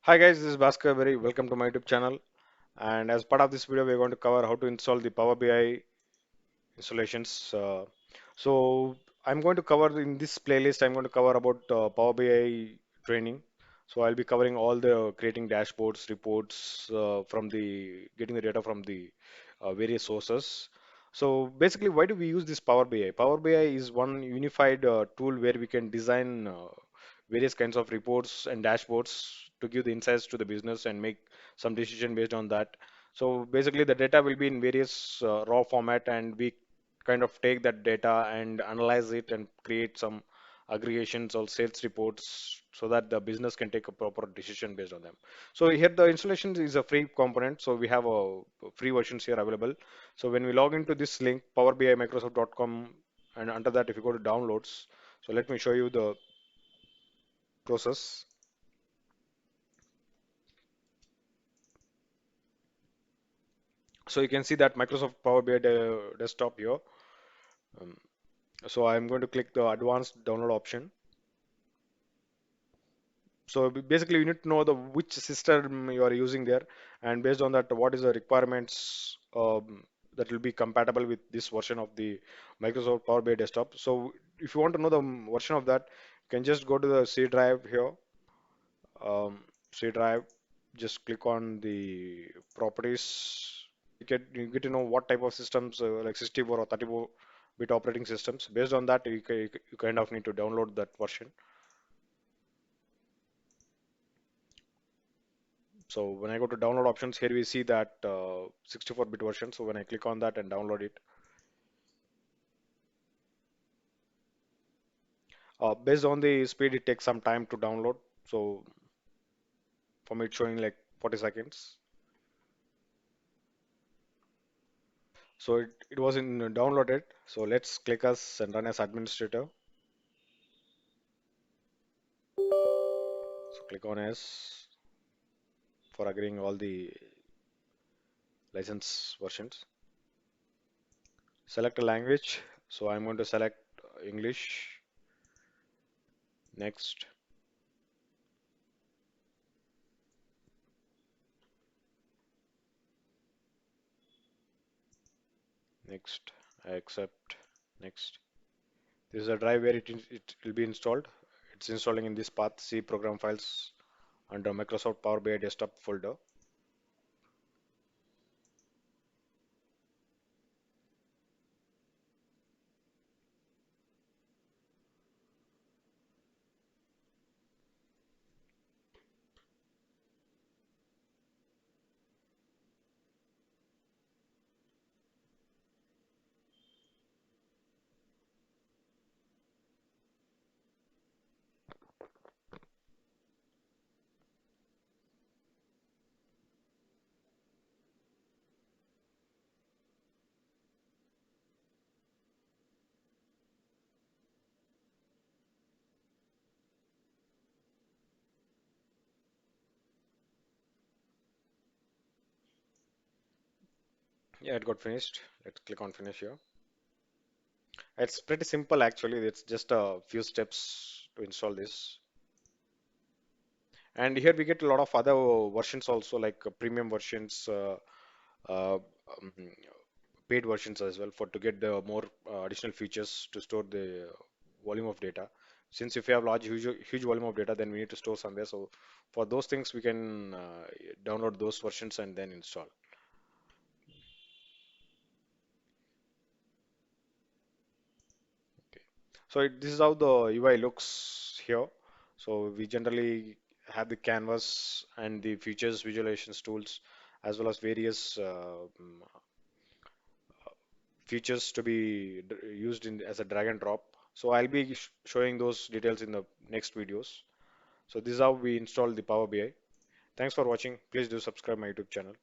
Hi guys, this is Bhaskar. Very welcome to my YouTube channel. And as part of this video, we're going to cover how to install the Power BI installations. So I'm going to cover in this playlist. I'm going to cover about Power BI training. So I'll be covering all the creating dashboards, reports from the getting the data from the various sources. So basically, why do we use this Power BI? Power BI is one unified tool where we can design various kinds of reports and dashboards to give the insights to the business and make some decision based on that. So basically, the data will be in various raw format, and we kind of take that data and analyze it and create some aggregations or sales reports so that the business can take a proper decision based on them. So here the installation is a free component. So we have a free versions here available. So when we log into this link, powerbimicrosoft.com, and under that, if you go to downloads, so let me show you the process. So you can see that Microsoft Power BI desktop here. Um, so I'm going to click the advanced download option. So basically, you need to know the which system you are using there, and based on that, what is the requirements that will be compatible with this version of the Microsoft Power BI desktop. So if you want to know the version of that, you can just go to the C drive here. C drive, just click on the properties. You get to know what type of systems like 64 or 34-bit operating systems. Based on that, you kind of need to download that version. So when I go to download options, here we see that 64-bit version. So when I click on that and download it, based on the speed, it takes some time to download. So for me, it's showing like 40 seconds. So it was in downloaded. So let's click us and run as administrator. So click on as for agreeing all the license versions. Select a language. So I'm going to select English. Next, next, I accept. Next. This is a drive where it will be installed. It's installing in this path C program files under Microsoft Power BI desktop folder. Yeah, it got finished. Let's click on finish here. It's pretty simple actually. It's just a few steps to install this. And here we get a lot of other versions also, like premium versions, uh, um, paid versions as well for to get the more additional features to store the volume of data. Since if you have huge volume of data, then we need to store somewhere. So for those things, we can download those versions and then install. Okay. So this is how the UI looks here. So we generally have the canvas and the features visualizations tools as well as various features to be used in as a drag and drop. So I'll be showing those details in the next videos. So this is how we install the Power BI. Thanks for watching. Please do subscribe my YouTube channel.